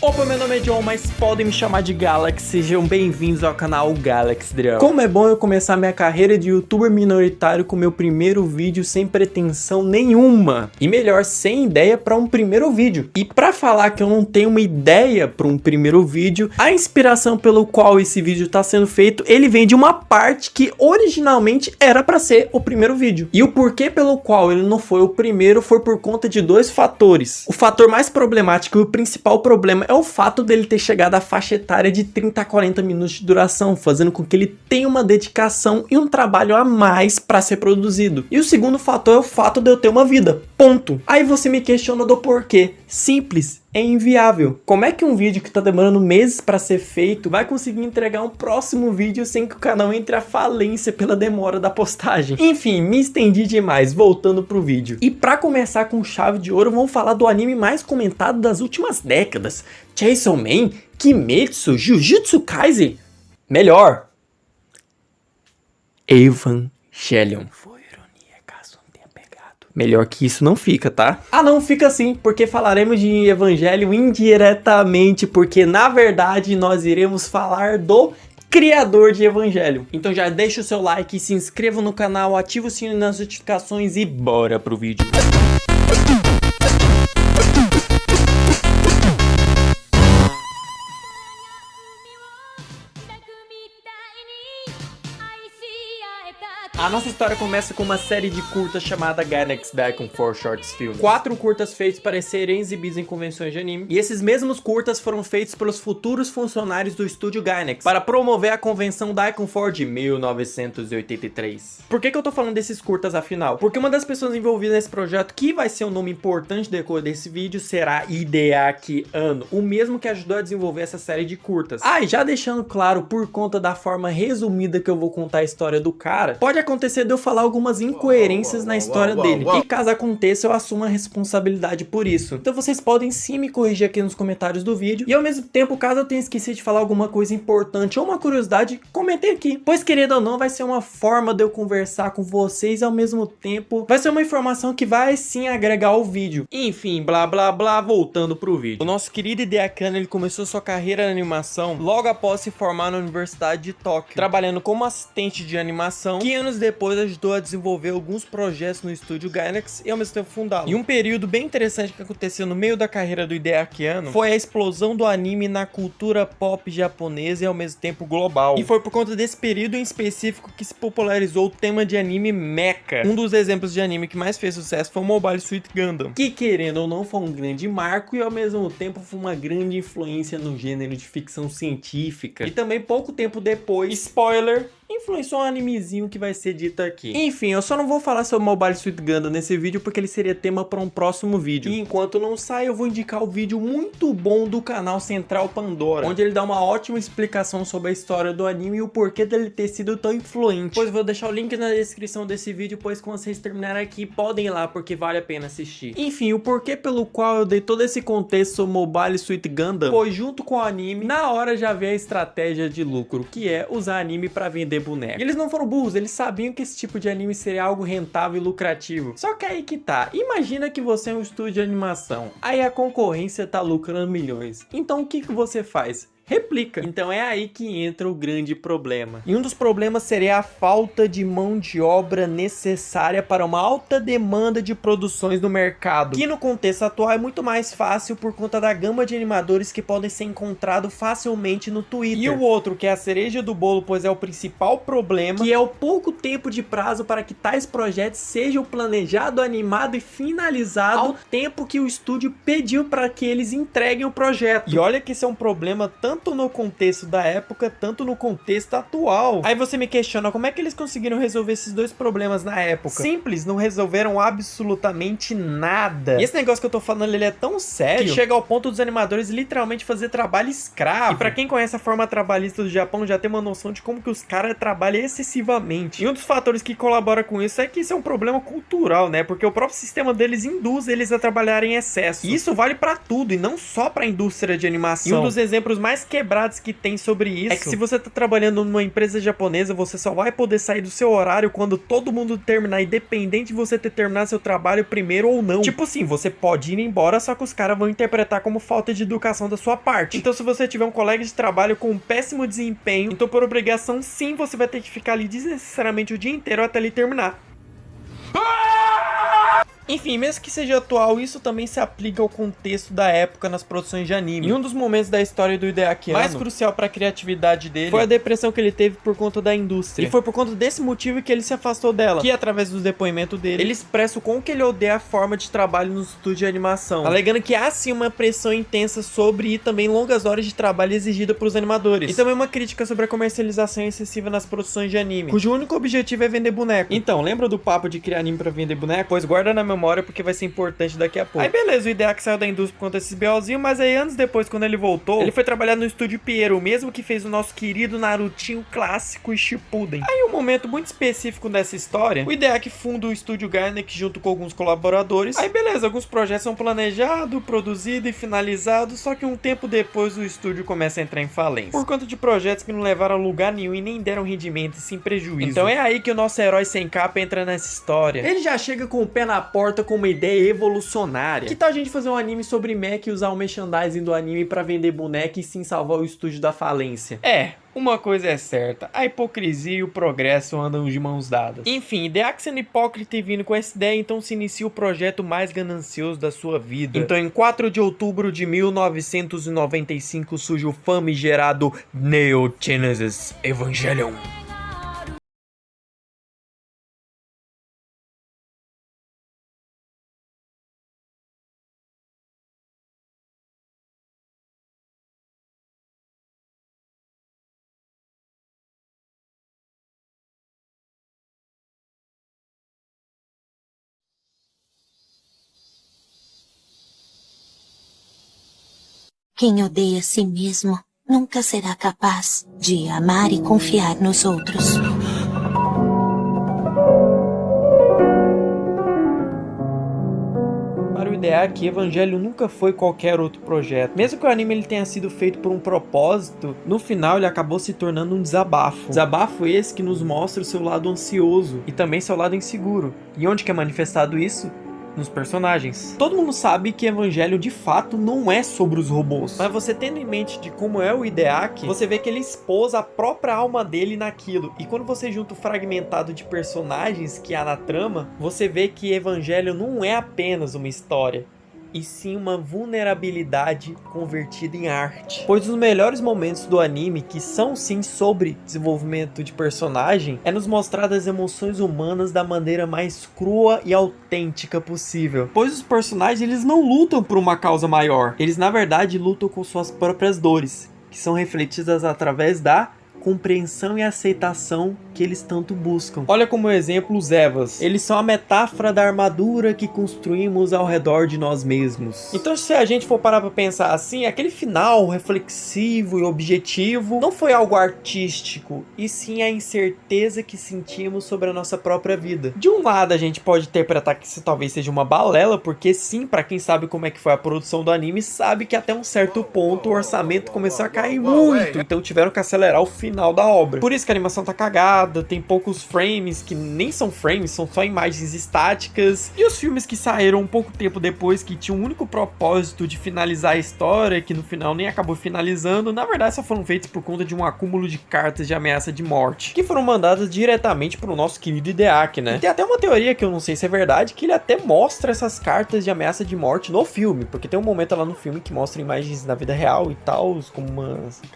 Opa, meu nome é John, mas podem me chamar de Galaxy. Sejam bem-vindos ao canal Galaxy Drama. Como é bom eu começar minha carreira de youtuber minoritário com meu primeiro vídeo sem pretensão nenhuma. E melhor, sem ideia para um primeiro vídeo. E para falar que eu não tenho uma ideia para um primeiro vídeo, a inspiração pelo qual esse vídeo está sendo feito, ele vem de uma parte que originalmente era para ser o primeiro vídeo. E o porquê pelo qual ele não foi o primeiro foi por conta de dois fatores. O fator mais problemático e o principal problema é o fato dele ter chegado à faixa etária de 30 a 40 minutos de duração, fazendo com que ele tenha uma dedicação e um trabalho a mais para ser produzido. E o segundo fator é o fato de eu ter uma vida. Ponto. Aí você me questiona do porquê. Simples. É inviável. Como é que um vídeo que tá demorando meses para ser feito vai conseguir entregar um próximo vídeo sem que o canal entre à falência pela demora da postagem? Enfim, me estendi demais, voltando pro vídeo. E para começar com chave de ouro, vamos falar do anime mais comentado das últimas décadas. Chainsaw Man, Kimetsu, Jujutsu Kaisen. Melhor, Evangelion. Melhor que isso não fica, tá? Ah não, fica sim, porque falaremos de Evangelion indiretamente, porque na verdade nós iremos falar do criador de Evangelion. Então já deixa o seu like, se inscreva no canal, ativa o sininho das notificações e bora pro vídeo. A nossa história começa com uma série de curtas chamada Gainax Daikon 4 Shorts Films. 4 curtas feitos para serem exibidos em convenções de anime. E esses mesmos curtas foram feitos pelos futuros funcionários do estúdio Gainax para promover a convenção Daikon 4 de 1983. Por que eu tô falando desses curtas afinal? Porque uma das pessoas envolvidas nesse projeto, que vai ser um nome importante depois desse vídeo, será Hideaki Anno, o mesmo que ajudou a desenvolver essa série de curtas. Ah, e já deixando claro, por conta da forma resumida que eu vou contar a história do cara, pode acontecer de eu falar algumas incoerências na história dele. E caso aconteça, eu assumo a responsabilidade por isso. Então vocês podem sim me corrigir aqui nos comentários do vídeo. E ao mesmo tempo, caso eu tenha esquecido de falar alguma coisa importante ou uma curiosidade, comentem aqui. Pois querendo ou não, vai ser uma forma de eu conversar com vocês, ao mesmo tempo vai ser uma informação que vai sim agregar ao vídeo. Enfim, blá blá blá, voltando pro vídeo. O nosso querido Hideaki Anno, ele começou sua carreira na animação logo após se formar na Universidade de Tóquio, trabalhando como assistente de animação, que anos depois ajudou a desenvolver alguns projetos no estúdio Gainax e ao mesmo tempo fundá-lo. E um período bem interessante que aconteceu no meio da carreira do Hideaki Anno foi a explosão do anime na cultura pop japonesa e ao mesmo tempo global. E foi por conta desse período em específico que se popularizou o tema de anime mecha. Um dos exemplos de anime que mais fez sucesso foi o Mobile Suit Gundam, que querendo ou não foi um grande marco e ao mesmo tempo foi uma grande influência no gênero de ficção científica. E também pouco tempo depois, spoiler, influenciou um animezinho que vai ser dito aqui. Enfim, eu só não vou falar sobre Mobile Suit Gundam nesse vídeo porque ele seria tema para um próximo vídeo. E enquanto não sai, eu vou indicar o vídeo muito bom do canal Central Pandora, onde ele dá uma ótima explicação sobre a história do anime e o porquê dele ter sido tão influente. Pois vou deixar o link na descrição desse vídeo, pois quando vocês terminarem aqui, podem ir lá porque vale a pena assistir. Enfim, o porquê pelo qual eu dei todo esse contexto sobre Mobile Suit Gundam foi junto com o anime, na hora já veio a estratégia de lucro, que é usar anime para vender boneco. E eles não foram burros, eles sabiam que esse tipo de anime seria algo rentável e lucrativo. Só que aí que tá, imagina que você é um estúdio de animação, aí a concorrência tá lucrando milhões. Então o que você faz? Replica. Então é aí que entra o grande problema. E um dos problemas seria a falta de mão de obra necessária para uma alta demanda de produções no mercado, que no contexto atual é muito mais fácil por conta da gama de animadores que podem ser encontrados facilmente no Twitter. E o outro, que é a cereja do bolo, pois é o principal problema, que é o pouco tempo de prazo para que tais projetos sejam planejados, animados e finalizados ao tempo que o estúdio pediu para que eles entreguem o projeto. E olha que esse é um problema tanto no contexto da época, tanto no contexto atual. Aí você me questiona, como é que eles conseguiram resolver esses dois problemas na época? Simples, não resolveram absolutamente nada. E esse negócio que eu tô falando, ele é tão sério que chega ao ponto dos animadores literalmente fazer trabalho escravo. E pra quem conhece a forma trabalhista do Japão, já tem uma noção de como que os caras trabalham excessivamente. E um dos fatores que colabora com isso é que isso é um problema cultural, né? Porque o próprio sistema deles induz eles a trabalhar em excesso. E isso vale pra tudo, e não só pra indústria de animação. E um dos exemplos mais quebradas que tem sobre isso é que se você tá trabalhando numa empresa japonesa, você só vai poder sair do seu horário quando todo mundo terminar, independente de você ter terminado seu trabalho primeiro ou não. Tipo assim, você pode ir embora, só que os caras vão interpretar como falta de educação da sua parte. Então se você tiver um colega de trabalho com um péssimo desempenho, então por obrigação sim, você vai ter que ficar ali desnecessariamente o dia inteiro até ele terminar. Enfim, mesmo que seja atual, isso também se aplica ao contexto da época nas produções de anime. E um dos momentos da história do Hideaki Anno mais crucial para a criatividade dele foi a depressão que ele teve por conta da indústria. E foi por conta desse motivo que ele se afastou dela, que através do depoimento dele, ele expressa o quão que ele odeia a forma de trabalho no estúdio de animação, alegando que há sim uma pressão intensa sobre e também longas horas de trabalho exigida para os animadores. E também uma crítica sobre a comercialização excessiva nas produções de anime, cujo único objetivo é vender boneco. Então, lembra do papo de criar anime para vender boneco? Pois guarda na memória porque vai ser importante daqui a pouco. Aí beleza, o Hideaki saiu da indústria por conta desses BOzinhos, mas aí anos depois, quando ele voltou, ele foi trabalhar no estúdio Pierro, o mesmo que fez o nosso querido Narutinho clássico e Shippuden. Aí um momento muito específico dessa história, o Hideaki funda o estúdio Gainax junto com alguns colaboradores. Aí beleza, alguns projetos são planejados, produzidos e finalizados, só que um tempo depois o estúdio começa a entrar em falência, por conta de projetos que não levaram a lugar nenhum e nem deram rendimento e sim prejuízo. Então é aí que o nosso herói sem capa entra nessa história. Ele já chega com o pé na porta com uma ideia evolucionária. Que tal a gente fazer um anime sobre mech e usar o merchandising do anime pra vender boneco e sim salvar o estúdio da falência? Uma coisa é certa, a hipocrisia e o progresso andam de mãos dadas. Enfim, Hideaki sendo hipócrita e vindo com essa ideia, então se inicia o projeto mais ganancioso da sua vida. Então em 4 de outubro de 1995 surge o famigerado Neo Genesis Evangelion. Quem odeia a si mesmo nunca será capaz de amar e confiar nos outros. Para o Hideaki, Evangelho nunca foi qualquer outro projeto. Mesmo que o anime ele tenha sido feito por um propósito, no final ele acabou se tornando um desabafo. Desabafo esse que nos mostra o seu lado ansioso e também seu lado inseguro. E onde que é manifestado isso? Nos personagens. Todo mundo sabe que Evangelho de fato não é sobre os robôs, mas você tendo em mente de como é o Hideaki, você vê que ele expôs a própria alma dele naquilo, e quando você junta o fragmentado de personagens que há na trama, você vê que Evangelho não é apenas uma história, e sim uma vulnerabilidade convertida em arte. Pois os melhores momentos do anime, que são sim sobre desenvolvimento de personagem, é nos mostrar as emoções humanas da maneira mais crua e autêntica possível. Pois os personagens eles não lutam por uma causa maior, eles na verdade lutam com suas próprias dores, que são refletidas através da compreensão e aceitação que eles tanto buscam. Olha como exemplo os Evas. Eles são a metáfora da armadura que construímos ao redor de nós mesmos. Então se a gente for parar pra pensar assim, aquele final reflexivo e objetivo não foi algo artístico, e sim a incerteza que sentimos sobre a nossa própria vida. De um lado a gente pode interpretar que isso talvez seja uma balela, porque sim, pra quem sabe como é que foi a produção do anime, sabe que até um certo ponto o orçamento começou a cair muito, então tiveram que acelerar o final da obra. Por isso que a animação tá cagada, tem poucos frames que nem são frames, são só imagens estáticas. E os filmes que saíram um pouco tempo depois, que tinham o único propósito de finalizar a história, que no final nem acabou finalizando, na verdade só foram feitos por conta de um acúmulo de cartas de ameaça de morte, que foram mandadas diretamente pro nosso querido Hideaki, né? E tem até uma teoria, que eu não sei se é verdade, que ele até mostra essas cartas de ameaça de morte no filme, porque tem um momento lá no filme que mostra imagens da vida real e tal, como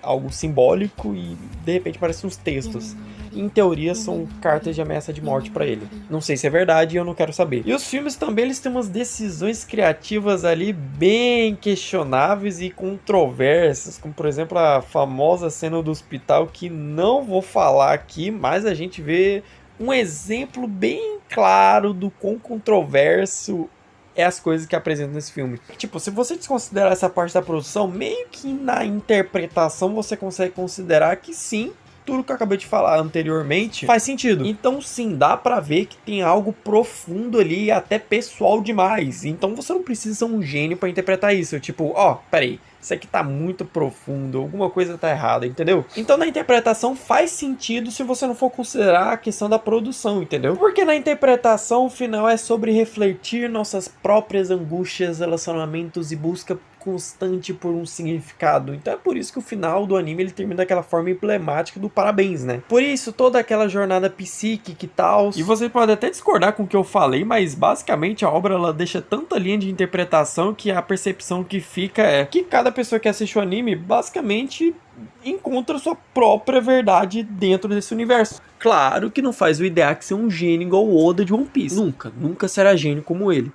algo simbólico, e de repente parecem uns textos. Em teoria são cartas de ameaça de morte pra ele. Não sei se é verdade e eu não quero saber. E os filmes também, eles têm umas decisões criativas ali bem questionáveis e controversas, como por exemplo a famosa cena do hospital, que não vou falar aqui, mas a gente vê um exemplo bem claro do quão controverso é as coisas que apresentam nesse filme. Tipo, se você desconsiderar essa parte da produção, meio que na interpretação você consegue considerar que sim, tudo que eu acabei de falar anteriormente faz sentido. Então sim, dá pra ver que tem algo profundo ali, até pessoal demais. Então você não precisa ser um gênio pra interpretar isso. Tipo, ó, peraí, isso aqui tá muito profundo, alguma coisa tá errada, entendeu? Então na interpretação faz sentido se você não for considerar a questão da produção, entendeu? Porque na interpretação o final é sobre refletir nossas próprias angústias, relacionamentos e busca constante por um significado. Então é por isso que o final do anime ele termina daquela forma emblemática do parabéns, né? Por isso toda aquela jornada psíquica e tal. E você pode até discordar com o que eu falei, mas basicamente a obra ela deixa tanta linha de interpretação que a percepção que fica é que cada pessoa que assiste o anime basicamente encontra sua própria verdade dentro desse universo. Claro que não faz o Hideaki ser um gênio igual o Oda de One Piece. Nunca será gênio como ele.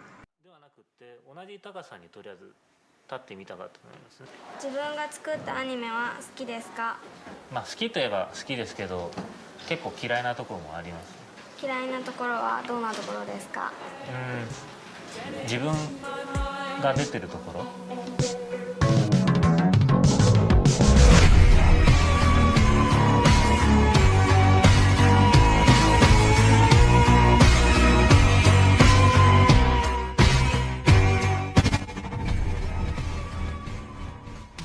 立ってみたかと思います。自分が作ったアニメは好きですか？まあ好きといえば好きですけど、結構嫌いなところもあります。嫌いなところはどんなところですか？自分が出てるところ。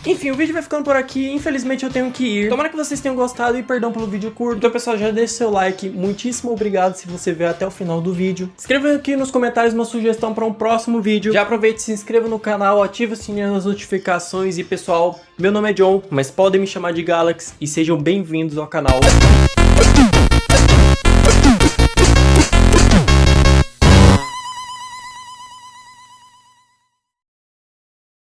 Enfim, o vídeo vai ficando por aqui, infelizmente eu tenho que ir. Tomara que vocês tenham gostado e perdão pelo vídeo curto. Então pessoal, já deixa seu like, muitíssimo obrigado se você veio até o final do vídeo. Escreva aqui nos comentários uma sugestão para um próximo vídeo. Já aproveite e se inscreva no canal, ative o sininho das notificações. E pessoal, meu nome é John, mas podem me chamar de Galaxy e sejam bem-vindos ao canal.